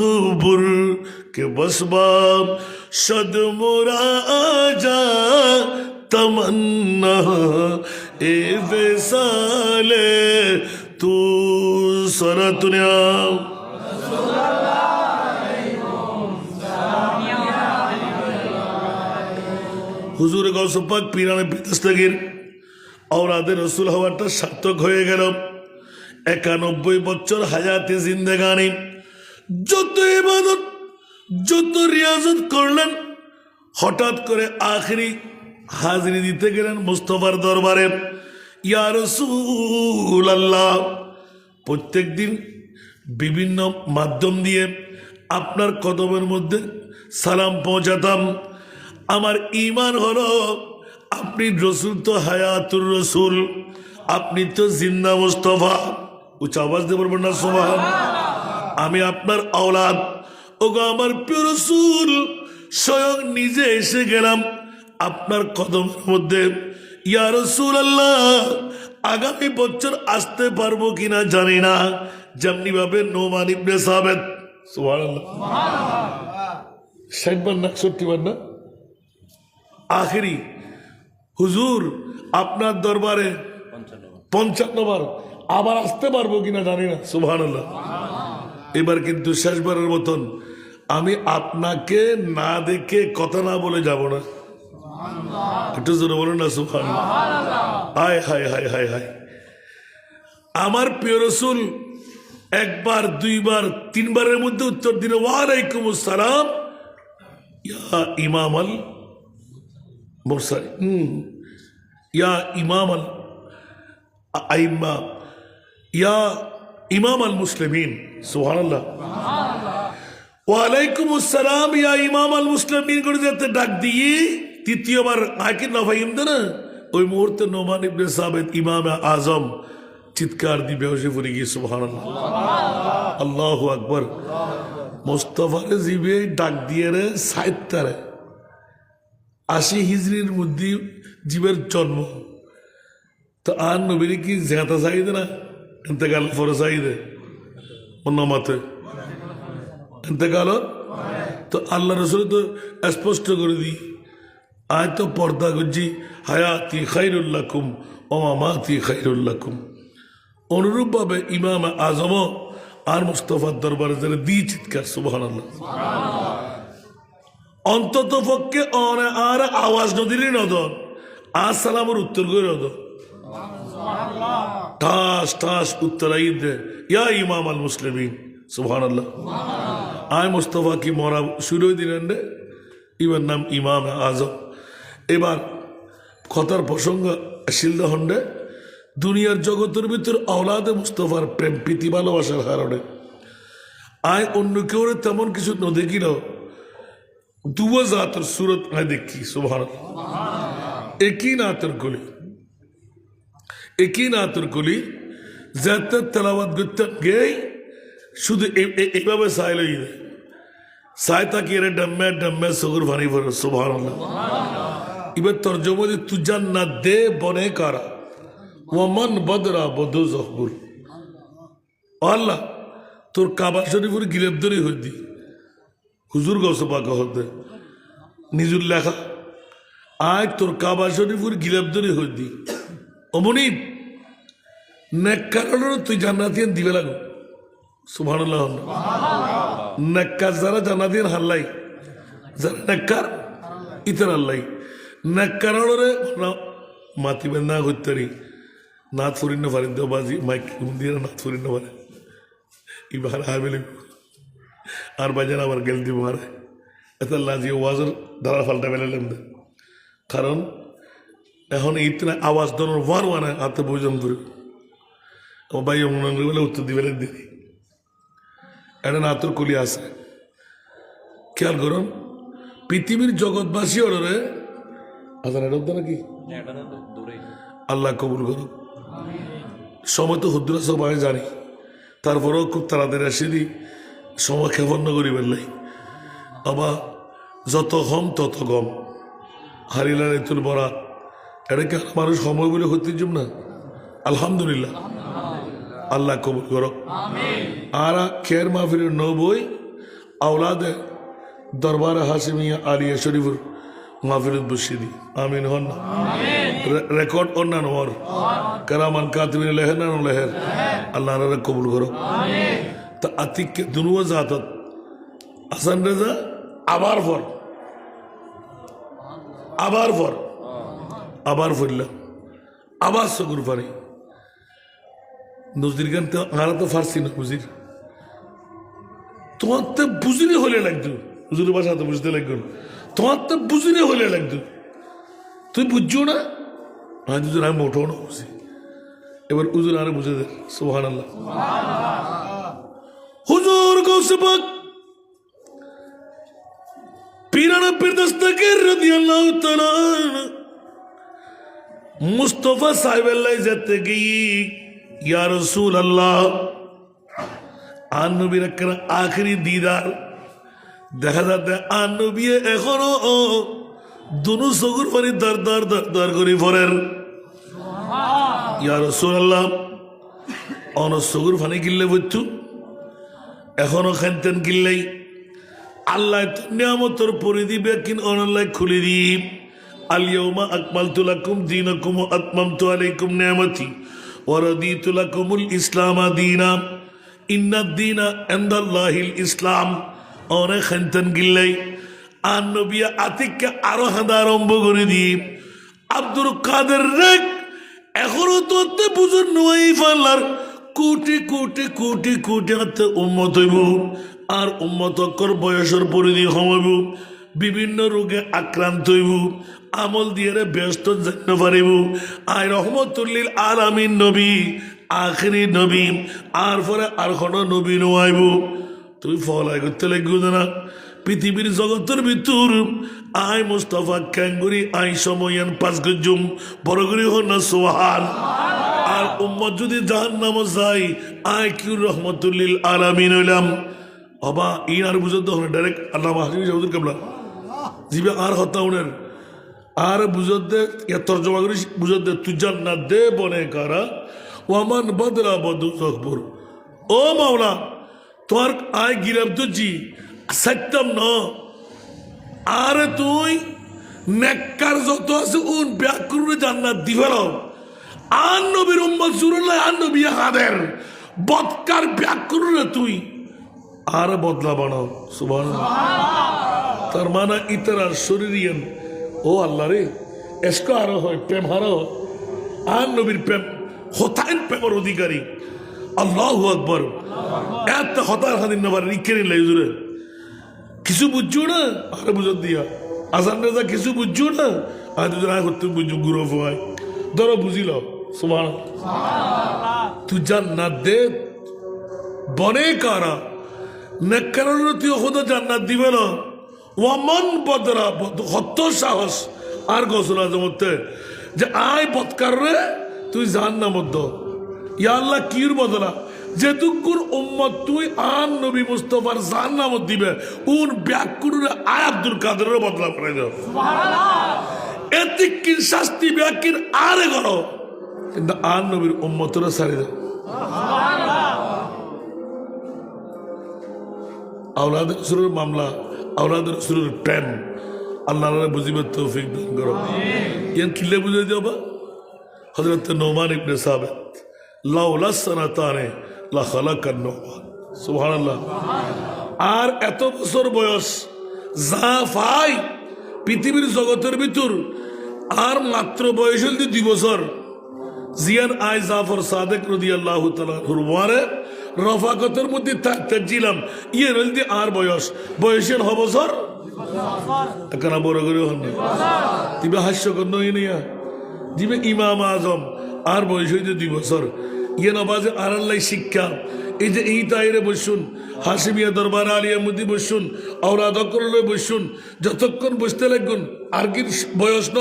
বুর के बस बाप शद मुरा आजा तमन्ना ए वेसाले तू सरा दुनिया। হুজুর গৌস পাক পীরানে পীর দস্তগীর আওলাদের রসুল হওয়াটা সার্থক হয়ে গেল। 91 বছর হায়াতে জিন্দেগানি, যত ইবাদত যত রিয়াজত করলেন, হঠাৎ করে আখেরি হাজিরি দিতে গেলেন মুস্তফার দরবারে। ইয়া রাসূলুল্লাহ, প্রত্যেক দিন বিভিন্ন মাধ্যম দিয়ে আপনার কদমের মধ্যে সালাম পৌঁছাতাম। আমার ঈমান হলো আপনি রসুল তো হায়াতুর রসুল, আপনি তো জিন্দা মুস্তফা। উচ্চ আওয়াজ দিয়ে বলবেন না সুবহান। আমি আপনার আওলাদ, ওগো আমার প্রিয় রসুল, স্বয়ং নিজে এসে গেলাম আপনার কদমের মধ্যে। ইয়া রাসূলুল্লাহ, আগামী বছর আসতে পারবো কিনা জানি না, যেমনি ভাবে নোমান ইবনে সাবিত সুবহানাল্লাহ 60 বার না 61 বার না আখেরি হুজুর আপনার দরবারে 55 বার আবার আসতে পারবো কিনা জানি না সুবহানাল্লাহ। এবার কিন্তু শেষবারের মতন আমি আপনাকে না দেখে কথা না বলে যাব না, একটু জোরে বলুন না সুবহানাল্লাহ। হায় হায় হায় হায় হায়, আমার প্রিয় রাসূল একবার দুইবার তিনবারের মধ্যে উত্তর দিল ওয়ালাইকুম আসসালাম ইয়া ইমাম আল মুরসালিন ইয়া ইমাম আল আইম্মা ইয়া ইমাম আল মুসলিমিন সুবহানাল্লাহ। ওয়ালাইকুম আসসালাম ইয়া ইমাম আল মুসলিমিন করে যাতে ডাক দিয়ে তৃতীয়বার আকিন না ফাহিম না, ওই মুহূর্তে নোমান ইবনে সাবিত ইমাম আজম চিৎকার দিয়ে বেহুশে পড়ে গিয়ে সুবহানাল্লাহ আল্লাহু আকবার। মুস্তাফার জিবে ডাক দিয়ে রে সাইত্তারে 80 হিজরির মধ্যে জীবের জন্ম, তো আর নবীর কি জেতা চাইদে না ইন্তেকাল ফর চাইদে অন্য মতে ইন্তেকাল, তো আল্লাহ রসুল তো স্পষ্ট করে দিই আয় তো পর্দা করছি হায়াতি খাইরুল লাকুম ও মামাতি খাইরুল লাকুম। অনুরূপভাবে ইমাম আজম আর মুস্তফার দরবারে যারা দিয়ে চিৎকার সুবহানাল্লাহ। অন্তত পক্ষে আর আওয়াজ নদীরই নদন আর সালামের উত্তর করে নদন ঠাস ঠাস উত্তর আইদ ইয়া ইমাম আল মুসলিমিন সুবহানাল্লাহ। আয় মুস্তফা কি মরা শুরু দিলেন রে, ইবার নাম ইমাম আজম। এবার কথার প্রসঙ্গ আসিল হন্ডে দুনিয়ার জগতের ভিতর আওলাদে মুস্তফার প্রেম প্রীতি ভালোবাসার কারণে আয় অন্য কেউ তেমন কিছু ন দেখিল দুয়া জাতের সুরত আয় দেখি সুবহানাল্লাহ। একই নাতের কলি যাতে তেলাওয়াত করতে গেই শুধু এইভাবে চাই লই চাই তাকি এর ডাম্মে ডাম্মে সগুর ভানি পড়ে সুবহানাল্লাহ। এবার তর্জমা দিয়ে তু জান্নাত দে বনে কারা ওয়ামান বদরা বদু জহবুল, আল্লাহ তোর কাবা শরীফের গিরেফদারি হয়ে দি হুজুর গৌসে পাক হতে নিজুর লেখা আয় তোর কাবা শরীফের গিরেফদারি হয়ে দি অমনি নেককার তুই জান্নাতিয়ান দিবে লাগো সুবহানাল্লাহ। নেককার যারা জান্নাতিয়ান হাল্লাই যারা নেককার ইতার আল্লাই নেককার মাতিবেন না করতে নাথ ফুরিন না পারেন তো বাজি মাইক দিয়ে নাথ ফুরিন না পারে ইবার হারবেলে আর বাজার আবার গেল দিব মারে এত লাজি ওয়াজের ধারা ফাল্টা বেলালেন কারণ এখন ইতনা আওয়াজ ধরুন ওয়ানে হাতে বইজন করে আমার ভাই মনে বলে উত্তর দিবে দিদি এটা নাতুর কলি আছে খেয়াল করুন পৃথিবীর জগৎবাসী অর্ডারে আজান এটা নাকি আল্লাহ কবুল করুন। সময় তো হুদ্রা সবাই জানি, তারপরেও খুব তাড়াতাড়ি আসে দিই সময় ক্ষেপণ করিবেন নাই আবার যত কম তত কম হারিলার এতুল বরাত এটাকে মানুষ সময় বলে হতে যাব না আলহামদুলিল্লাহ আল্লাহ কবুল করো। আর খের মাহফিলের নবই আওলাদে দরবার হাসিমিয়া আলিয়া শরীফুর মাহফিলত বসিয়ে দিই আমিন হন না রেকর্ড অন্যান্য ওর কারামান কাতিবিন লেহের না লেহের আল্লাহ কবুল করো। তা আতিককে দুনুয়া জাতত আসান রেজা আবার ফরলাম আবার সগুর পারি নজদির গান তো আরা তো ফার্সি না বুঝির তোমার তো বুঝিনি হলে লাগতো হুজুরের ভাষা তো বুঝতে লাগতো তোমার তো বুঝিনি হলে লাগতো তুই বুঝছো না হুজুর আমি মোটাও না বুঝি এবার হুজুর আরে বুঝে দে সুবহানাল্লাহ। হুজুর গৌসে পাক পীরানা পীর দস্তগীর রাদিয়াল্লাহু তাআলা মুস্তাফা সাহেবেল্লাহ যেতে গিয়ে ইয়া রাসূলুল্লাহ আর নবীর একটা আখেরি দিদার দেখা যাচ্ছে আর নবী এখনো দুনু চকুর পানি দর দর দর দর করে পড়েন ইয়া রাসূলুল্লাহ অনসগুর ফানি গিল্লে বুঝছু এখনো খানতেন গিল্লাই আল্লাহ নিয়ামতর পরিধি বেকিন অনলাই খুলে দিই আল-ইয়াউমা আকমালতু লাকুম দীনাকুম ওয়া আতমামতু আলাইকুম নিয়ামতি ওয়া রাদিতু লাকুমুল ইসলাম দীনা ইন্নাদ-দীনা ইনদাল্লাহিল ইসলাম অনে খানতেন গিল্লাই আর নবী আতিককে আরো হাঁদা আরম্ভ করে দিই আব্দুল কাদের রেক এখনো তো বুঝুন নয় ফাল্লার কোটি কোটি কোটি কোটি হাতে উম্মত হইব আর উম্মত অক্ষর বয়সের পরিধি কমাইব বিভিন্ন রোগে আক্রান্ত হইব আমল দিয়ে ব্যস্ত জানতে পারিব আয় রহমতুল্লিল আলামিন নবী আখেরি নবী আর পরে আর কোনো নবী নোয়াইব তুই ফলাই করতে লাগবে না পৃথিবীর জগতের ভিতর আয় মুস্তাফা ক্যাঙ্গুরি আই সময়ান পাঁচ গজুম বড় করে হন না সোহান আর উম্মত যদি জাহান্নামে যায় আয় কিউ রহমতুল্লিল আলামিন হইলাম অবা ই আর বুঝতে হবে ডাইরেক্ট আল্লামা হাকিম সাহুদুর কাবলা জিবে আর হতাউনের আর বুঝতে তর্জমা করি বুঝতে তুই জান্নাত দে বনে কারা ওয়ামান বদরা বদু জকবুর ও মাওলা তোর আয় গিরাব তুজি সত্যম ন আর তুই নেককার যত আছে উন ব্যাকুরে জান্নাত দিবেল আর নবীর উম্মত জুরুল্লাহ আর নবী হাদের বদকার ব্যাকুরে তুই আর বদলা বানাও সুবহানাল্লাহ তার মানে ইতরার শরীরিয়ান ও আল্লাহ রে এসকো আরো হয় প্রেম হারো আর নবীর প্রেম হতাইন প্রেমের অধিকারী আল্লাহু আকবার এত হতার হাদিন নবার রিকেরি লাইজুরে কিছু বুঝছো না আরে বুঝত দিয়া আসান রেজা কিছু বুঝছো না আর দুজন আয় করতে বুঝছো গুরু হয় ধরো বুঝিল সুবহানাল্লাহ তুই জান্নাত দে বনে কারা নেককারের তুই খোদা জান্নাত দিবে না ওয়ামান বদরা হত্য সাহস আর গোসল আজমতে যে আয় বদকার রে তুই জাহান্নামত দ ইয়া আল্লাহ কির বদলা যেটুকুর উম্মত তুই আন নবী মুস্তাফার জাহান্নামত দিবে উন ব্যাকুরে আয় আব্দুল কাদেরের বদলা করে দাও সুবহানাল্লাহ এতে কি শাস্তি ব্যাকির আরে করো কিন্তু আন নবীর উম্মতরা ছাড়ি দাও সুবহানাল্লাহ আওলাদ রাসূলের মামলা আওলাদ রাসূলের প্রেম আল্লাহর বুঝিবার তৌফিক দান করো ইয়ান কিলে বুঝাই দিও বা হযরত নোমান ইবনে সাবিত লাউলা সানাতানে লা খালাকান নোমান সুবহানাল্লাহ আর এত বছর বয়স যা ভাই পৃথিবীর জগতের ভিতর আর মাত্র বয়স হল 2 বছর জিয়ান আই জাফর সাদেক রাদিয়াল্লাহু তাআলা হুরওয়ারে রফাকতের মধ্যে থাকতেছিলাম ইয়ে হলদি আর বয়সের হ বছর কেন বড় করে হন না দিবে হাস্যকর নই নিয়া দিবে ইমাম আজম আর বয়স হইতে 2 বছর ইয়ে নবাজে আর আল্লাহ শিক্ষা এই যে এই তাইরে বসুন হাসিমিয়া দরবার আলিয়া মধ্যে বসুন আওলাদ করলে বসুন যতক্ষণ বসতে লাগুন আর কি বয়স ন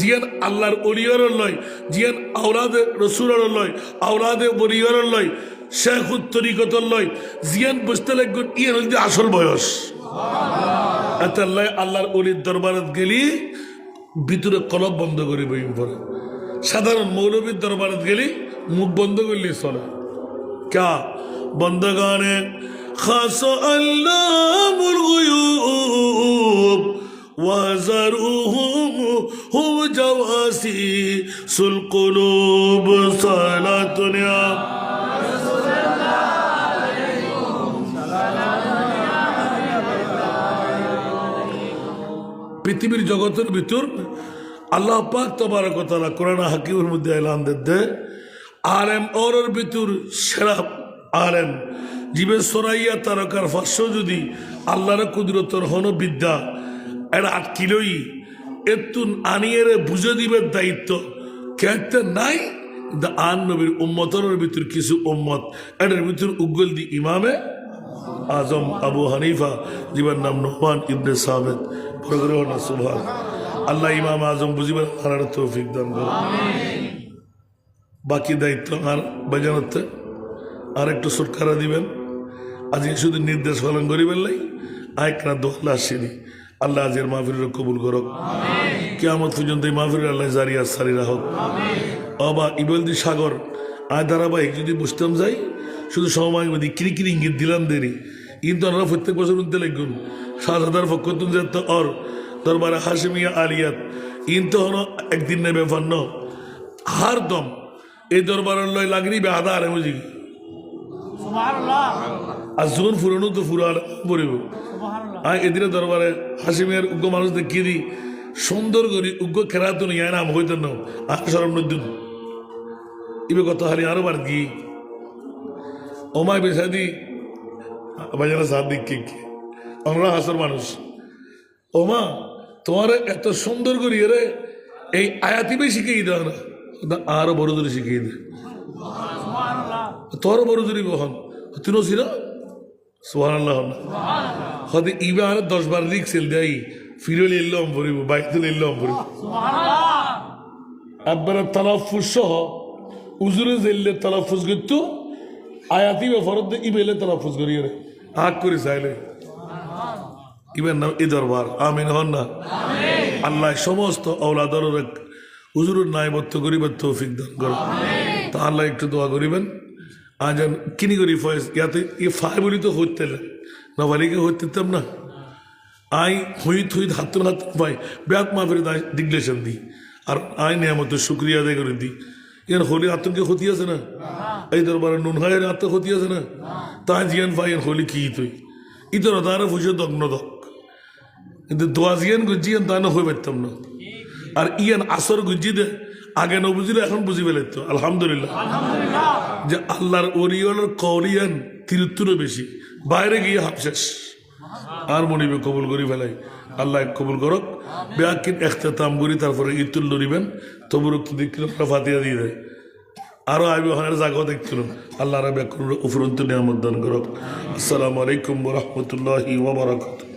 জিয়ান আল্লাহর অলিয়র লয় জিয়ান আওলাদে রসুলের লয় আওলাদে বলিয়র লয় শেখুত তরিকতর লয় জিয়ান বসতে লাগুন ইয়ে হচ্ছে আসল বয়স এত আল্লাহ আল্লাহর অলির দরবারত গেলি ভিতরে কলব বন্ধ করে বই পড়ে সাধারণ মৌলবীর দরবারত গেলি মুখ বন্ধ করলি চলে क्या बंदगाने खास अल्लाहुल गुयूब वज़रुहुम हुव जवासी सुल कुलूब सलातुन या পৃথিবীর জগতের ভিতর আল্লাহ পাক তবারক ওয়া তাআলা কোরআন হাকিমের মধ্যে এলান দে আলেম ওর ভিতর সেরা আলেম জীবে সরাইয়া তারকার ফাঁস যদি আল্লাহর কুদরতর হন বিদ্যা এটা 8 কিলোই এতুন আনিয়ে বুঝে দিবের দায়িত্ব কেতে নাই আন নবীর উম্মতর ভিতর কিছু উম্মত এটার ভিতর উগল দি ইমামে আজম আবু হানিফা জীবন নাম নোমান ইবনে সাবিত প্রগ্রহ না সুবহান আল্লাহ ইমাম আজম বুঝিবার আনার তৌফিক দান করুন বাকি দায়িত্ব আর বাজানোতে আর একটু সরকারা দিবেন আজকে শুধু নির্দেশ পালন করিবেন লাই আয়কনা দোহলা আসেনি আল্লাহ আজের মাহফিলের কবুল করুক কিয়ামত পর্যন্ত এই মাহফিল আল্লাহ জারিয়া সারিরা হোক। অবা ইবলদি সাগর আয় ধারাবাহিক যদি বুঝতাম যাই শুধু সময় মধ্যে কিরিকিরি ইঙ্গিত দিলাম দেরি কিন্তু আমরা প্রত্যেক বছর উনতে লাগুন ৭,০০০ ফকতুন যেত অর দরবারে হাসিমিয়া আলিয়াত ইন্ত হন একদিন নেবে ফান্ন হার দম এই দরবারের লয় লাগনি বে আদা আরে বুঝি আর যখন ফুরানো তো ফুরার পড়িব আয় এদিনে দরবারে হাসিমিয়ার উগ্র মানুষ দেখিয়ে দিই সুন্দর করি উগ্র খেরাতুন ইয়া নাম হইতেন না আর সরম নদুন ইবে কত হারি আরো বার গিয়ে ওমায় বেসাদি বাজারে সাত দিক কে আমরা হাসর মানুষ ওমা তোমার এত সুন্দর করি রে এই আয়াতিবে শিখিয়ে দাও না আরো বড় ধরে শিখিয়ে দে তোরও বড় ধরি বহন তুই ছিল সুবহানাল্লাহ হতে ইবে আর 10 বার লিখছিল দেই ফিরলে এলাম পড়িব বাইতে এলাম পড়িব আব্বার তালাফুজ সহ উজুরে জেললে তালাফুজ করতো আয়াতি ফরদ ইবেলে তালাফুজ করি রে আগ করে চাইলে ইবেন নাম এই দরবার আমিন হন না আল্লাহ সমস্ত ঔলাদর হুজুরের নাইবত্ব করিবার তৌফিক দান করো তা আল্লাহ একটু দোয়া করিবেন আজ কিনি করি ফয়েজ ইয়াতে ই ফাই বলি তো হইতে না ভালিকে হইতেতাম না আই হইত হাত পাই ব্যাত মাফের ডিগ্লেশন দিই আর আই নিয়ামত শুক্রিয়া আদায় করে দিই ইয়ার হোলি আতঙ্কে ক্ষতি আছে না এই দরবারে নুন হায়ের আত্ম ক্ষতি আছে না তাই জিয়ান ফাইয়ান হোলি কি তুই ইতর তারা ফুসে দগ্ন দক কিন্তু দোয়া জিয়ান গুজিয়ান তা না হয়ে পারতাম না আর ইয়ান আসর গুজি দে আগে ন বুঝলে এখন বুঝি পেলে তো আলহামদুলিল্লাহ যে আল্লাহর ওরিয়লের করিয়ান তিরুত্তরও বেশি বাইরে গিয়ে হাফশেষ আর মনিবে কবুল করি ফেলাই আল্লাহ কবুল করক বেআকিন এখতেতাম করি তারপরে ইতুল লড়িবেন তবুরুক্ত দিক্কিল ফাতিহা দিয়ে দেয় আরও আইবে ওখানে জায়গাও দেখছিল আল্লাহ রাবে উপরন্ত নিয়ামত দান করক। আসসালামু আলাইকুম ওয়া রাহমাতুল্লাহি ওয়া বারাকাতুহু।